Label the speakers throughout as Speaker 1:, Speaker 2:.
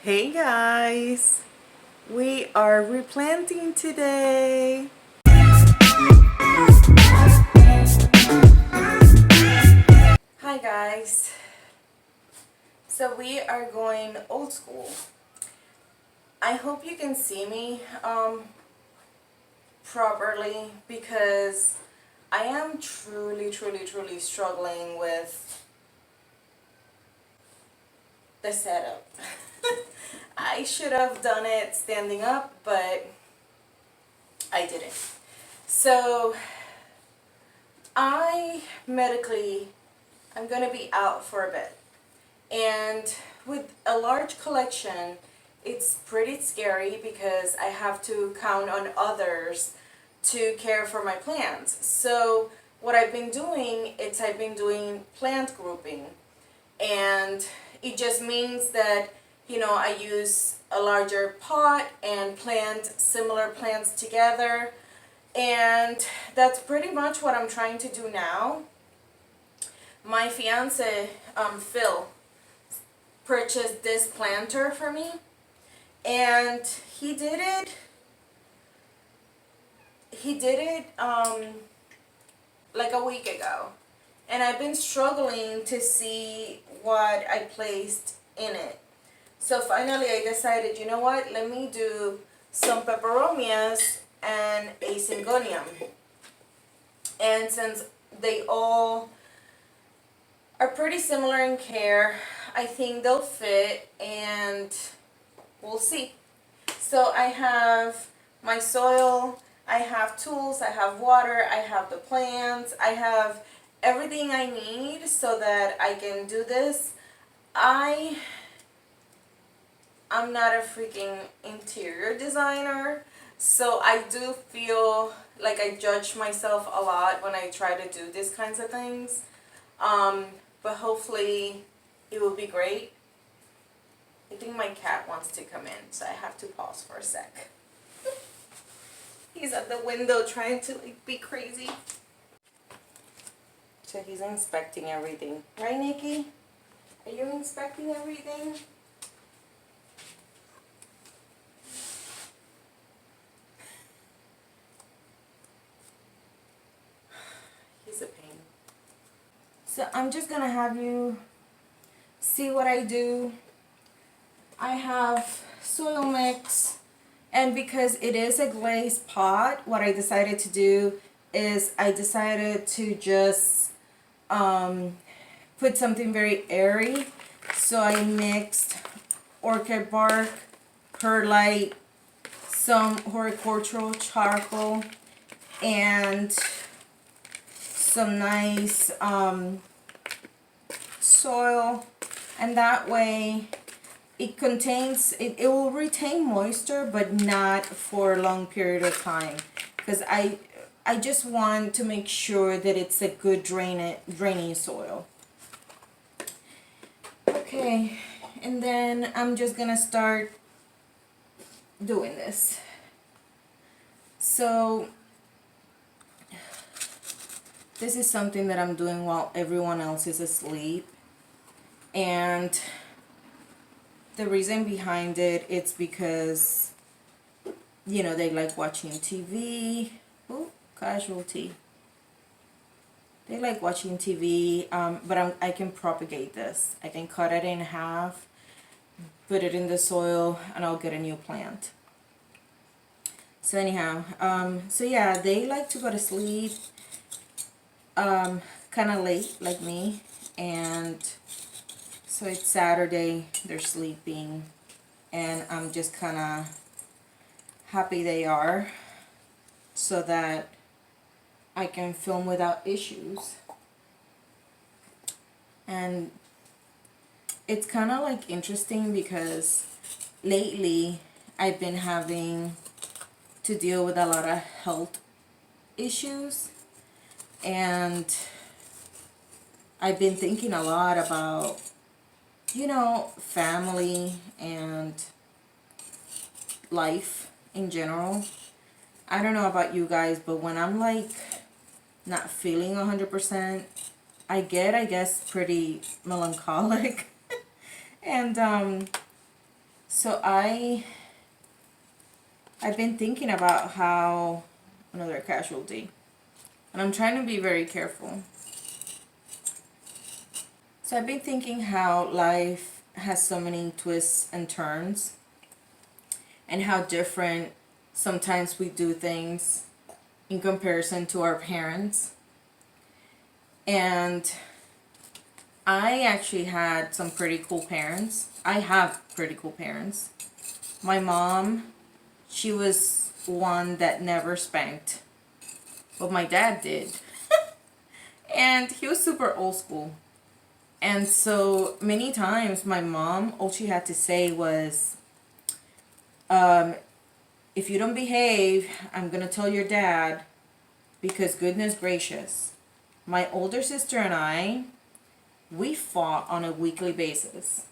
Speaker 1: Hey guys, we are replanting today. Hi guys, so we are going old school. I hope you can see me properly because I am truly struggling with the setup. I should have done it standing up, but I didn't. So I'm gonna be out for a bit. And with a large collection, it's pretty scary because I have to count on others to care for my plants. So what I've been doing is I've been doing plant grouping. And it just means that, I use a larger pot and plant similar plants together. And that's pretty much what I'm trying to do now. My fiance, Phil, purchased this planter for me, and he did it like a week ago, and I've been struggling to see what I placed in it. So finally I decided, you know what, let me do some peperomias and a syngonium. And since they all are pretty similar in care, I think they'll fit, and we'll see. So I have my soil, I have tools, I have water, I have the plants, I have everything I need so that I can do this. I'm not a freaking interior designer, so I do feel like I judge myself a lot when I try to do these kinds of things. But hopefully it will be great. I think my cat wants to come in, so I have to pause for a sec. He's at the window trying to be crazy. So he's inspecting everything. Right, Nikki? Are you inspecting everything? He's a pain. So I'm just gonna have you see what I do. I have soil mix, and because it is a glazed pot, what I decided to do is I decided to just put something very airy. So I mixed orchid bark, perlite, some horticultural charcoal, and some nice soil, and that way it will retain moisture, but not for a long period of time, because I just want to make sure that it's a good draining soil. Okay, and then I'm just gonna start doing this. So this is something that I'm doing while everyone else is asleep, and the reason behind it's because, they like watching TV. Oh, casualty. They like watching TV, but I can propagate this. I can cut it in half, put it in the soil, and I'll get a new plant. So anyhow, so yeah, they like to go to sleep kind of late, like me, and so it's Saturday, they're sleeping, and I'm just kind of happy they are, so that I can film without issues. And it's kind of like interesting because lately I've been having to deal with a lot of health issues, and I've been thinking a lot about, family and life in general. I don't know about you guys, but when I'm like not feeling 100%, I guess, pretty melancholic. And So I've been thinking about how another casualty, and I'm trying to be very careful. So I've been thinking how life has so many twists and turns, and how different sometimes we do things in comparison to our parents. And I actually had some pretty cool parents. I have pretty cool parents. My mom, she was one that never spanked, but my dad did. And he was super old school. And so many times my mom, all she had to say was, if you don't behave, I'm going to tell your dad, because goodness gracious, my older sister and I, we fought on a weekly basis.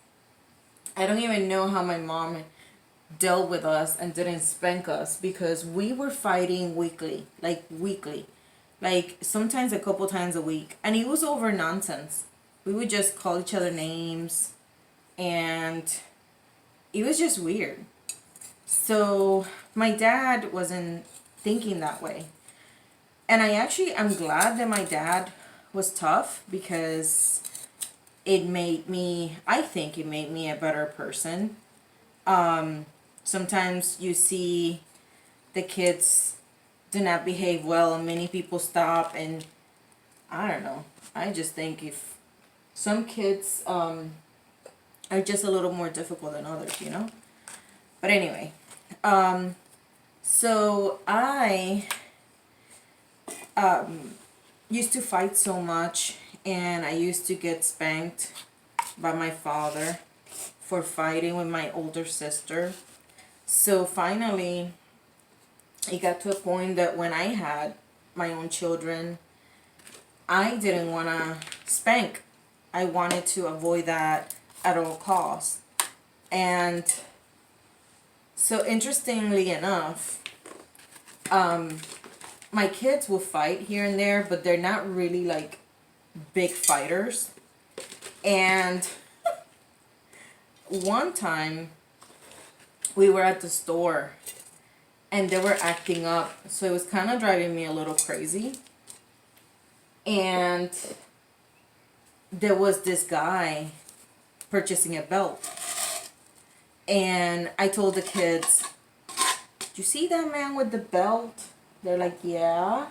Speaker 1: I don't even know how my mom dealt with us and didn't spank us, because we were fighting weekly, like weekly, like sometimes a couple times a week, and it was over nonsense. We would just call each other names, and it was just weird. So my dad wasn't thinking that way. And I'm glad that my dad was tough, because I think it made me a better person. Sometimes you see the kids do not behave well and many people stop, and I don't know. I just think if some kids are just a little more difficult than others, you know? But anyway, so I used to fight so much, and I used to get spanked by my father for fighting with my older sister. So finally, it got to a point that when I had my own children, I didn't want to spank. I wanted to avoid that at all costs. And so interestingly enough, my kids will fight here and there, but they're not really like big fighters. And one time we were at the store and they were acting up, so it was kind of driving me a little crazy. And there was this guy purchasing a belt, and I told the kids, "Did you see that man with the belt?" They're like, "Yeah."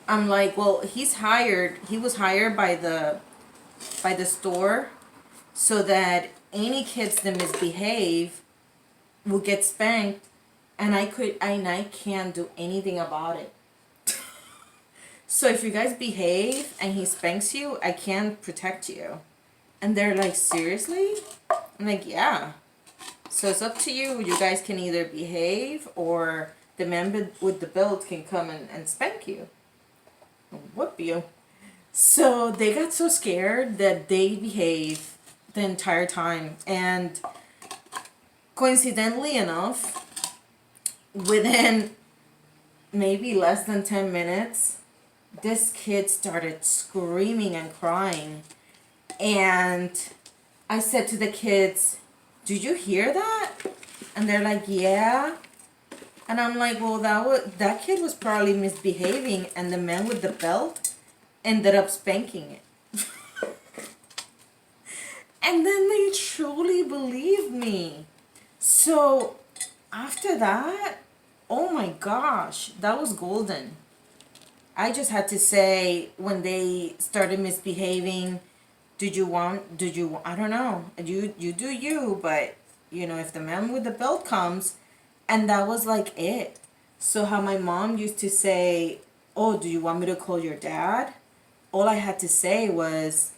Speaker 1: I'm like, "Well, he was hired by the store, so that any kids that misbehave will get spanked, and I can't do anything about it. So if you guys behave and he spanks you, I can't protect you." And they're like, "Seriously?" I'm like, "Yeah. So it's up to you. You guys can either behave, or the man with the belt can come and spank you. Whoop you." So they got so scared that they behaved the entire time. And coincidentally enough, within maybe less than 10 minutes, this kid started screaming and crying. And I said to the kids, "Did you hear that?" And they're like, "Yeah." And I'm like, "Well, that kid was probably misbehaving, and the man with the belt ended up spanking it." And then they truly believed me. So after that, oh my gosh, that was golden. I just had to say, when they started misbehaving, I don't know, you do you, but if the man with the belt comes, and that was like it. So how my mom used to say, "Oh, do you want me to call your dad?" All I had to say was,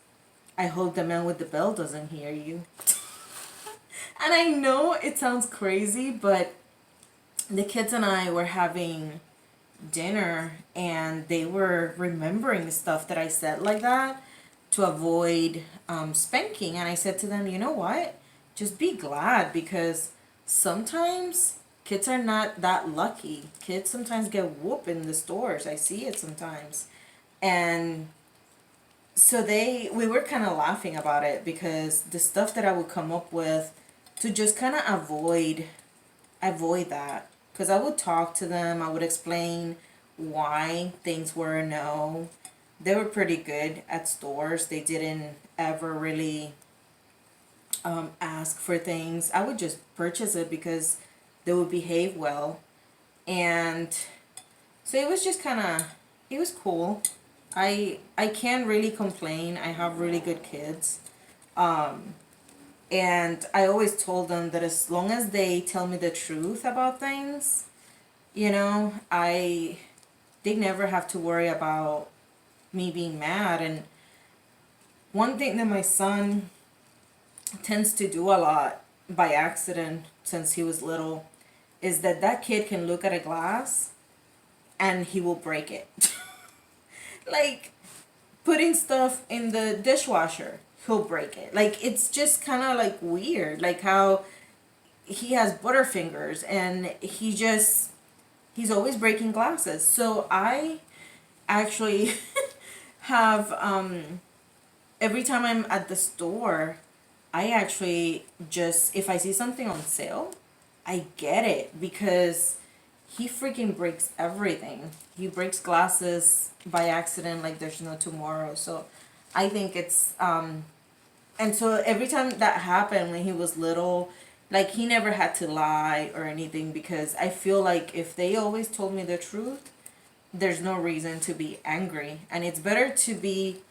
Speaker 1: "I hope the man with the belt doesn't hear you." And I know it sounds crazy, but the kids and I were having dinner, and they were remembering stuff that I said like that to avoid spanking. And I said to them, "You know what? Just be glad, because sometimes kids are not that lucky. Kids sometimes get whooped in the stores. I see it sometimes." And so we were kind of laughing about it, because the stuff that I would come up with to just kind of avoid that, because I would talk to them. I would explain why things were a no. They were pretty good at stores. They didn't ever really ask for things. I would just purchase it because they would behave well. And so it was just kind of, it was cool. I can't really complain. I have really good kids. And I always told them that as long as they tell me the truth about things, you know, they never have to worry about me being mad. And one thing that my son tends to do a lot by accident since he was little is that kid can look at a glass and he will break it. Like putting stuff in the dishwasher, he'll break it. Like it's just kind of like weird, like how he has butterfingers and he's always breaking glasses. So I actually have every time I'm at the store, I actually just, if I see something on sale, I get it because he freaking breaks everything. He breaks glasses by accident like there's no tomorrow. So I think it's and so every time that happened when he was little, like he never had to lie or anything, because I feel like if they always told me the truth, there's no reason to be angry. And it's better to be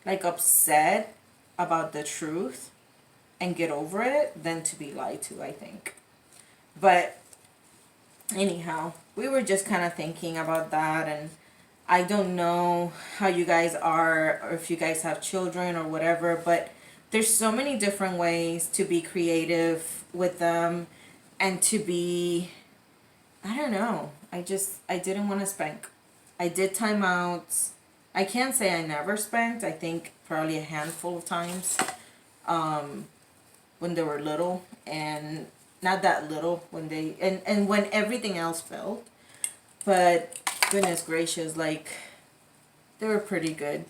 Speaker 1: like upset about the truth and get over it than to be lied to, I think. But anyhow, we were just kind of thinking about that, and I don't know how you guys are or if you guys have children or whatever, but there's so many different ways to be creative with them and to be, I don't know. I didn't want to spank. I did timeouts. I can't say I never spanked. I think probably a handful of times when they were little, and not that little when they, and when everything else failed. But goodness gracious, like they were pretty good.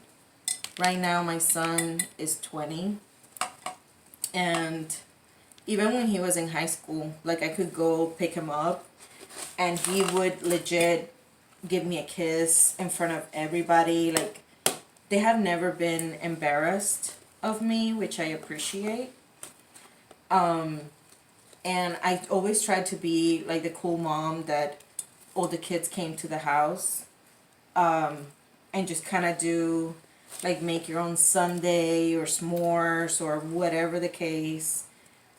Speaker 1: Right now my son is 20, and even when he was in high school, like I could go pick him up and he would legit give me a kiss in front of everybody. Like they have never been embarrassed of me, which I appreciate. And I always tried to be like the cool mom that all the kids came to the house and just kind of do like make your own sundae or s'mores or whatever the case.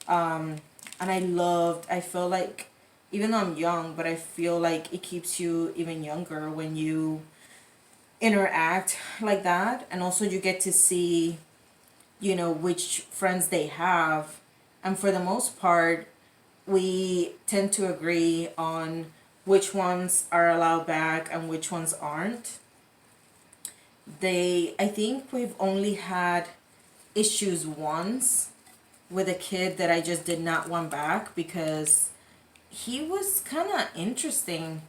Speaker 1: And I feel like, even though I'm young, but I feel like it keeps you even younger when you interact like that. And also you get to see, you know, which friends they have. And for the most part, we tend to agree on which ones are allowed back and which ones aren't. I think we've only had issues once with a kid that I just did not want back because he was kind of interesting.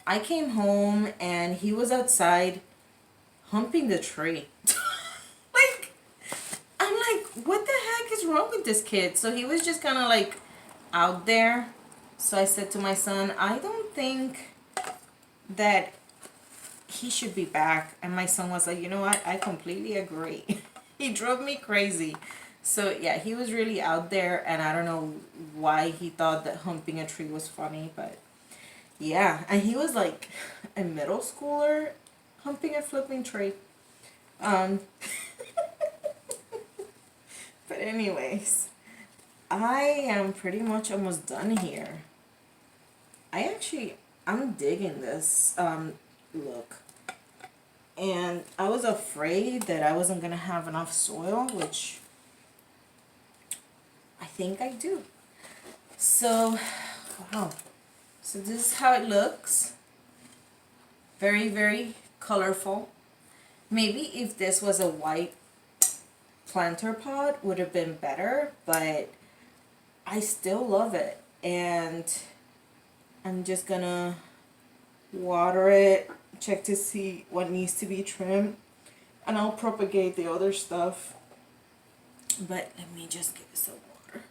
Speaker 1: I came home and he was outside humping the tree. Like, I'm like, what the heck is wrong with this kid? So he was just kind of like out there. So I said to my son, I don't think that he should be back. And my son was like, you know what? I completely agree. He drove me crazy. So yeah, he was really out there, and I don't know why he thought that humping a tree was funny, but yeah. And he was like a middle schooler humping a flipping tree. But anyways, I am pretty much almost done here. I'm digging this look. And I was afraid that I wasn't going to have enough soil, which I think I do. So, wow. So this is how it looks. Very, very colorful. Maybe if this was a white planter pot would have been better, but I still love it. And I'm just gonna water it, check to see what needs to be trimmed, and I'll propagate the other stuff. But let me just give it some water.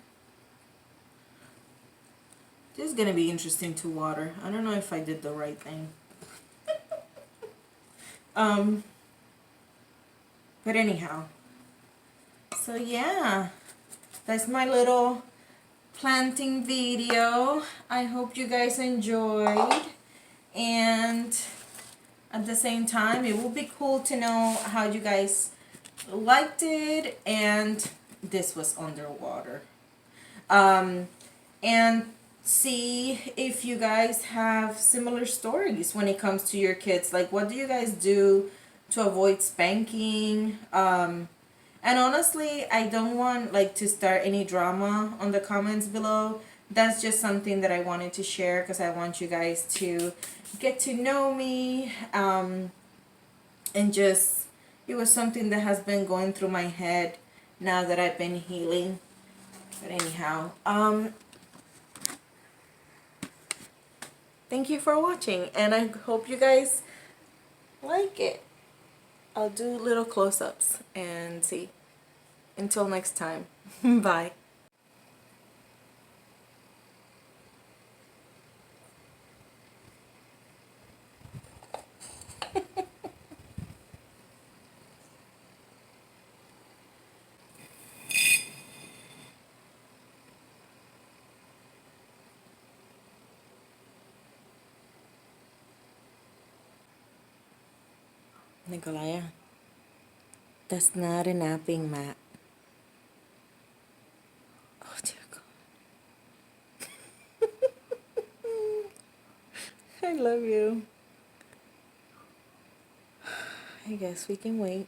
Speaker 1: This is gonna be interesting to water. I don't know if I did the right thing. But anyhow, so yeah, that's my little planting video. I hope you guys enjoyed, and at the same time, it would be cool to know how you guys liked it. And this was underwater. And see if you guys have similar stories when it comes to your kids. Like, what do you guys do to avoid spanking? And honestly, I don't want like to start any drama on the comments below. That's just something that I wanted to share because I want you guys to get to know me. And just, it was something that has been going through my head now that I've been healing. But anyhow, thank you for watching, and I hope you guys like it. I'll do little close-ups and see. Until next time, bye. Nicolaya, that's not a napping mat. Oh dear God. I love you. I guess we can wait.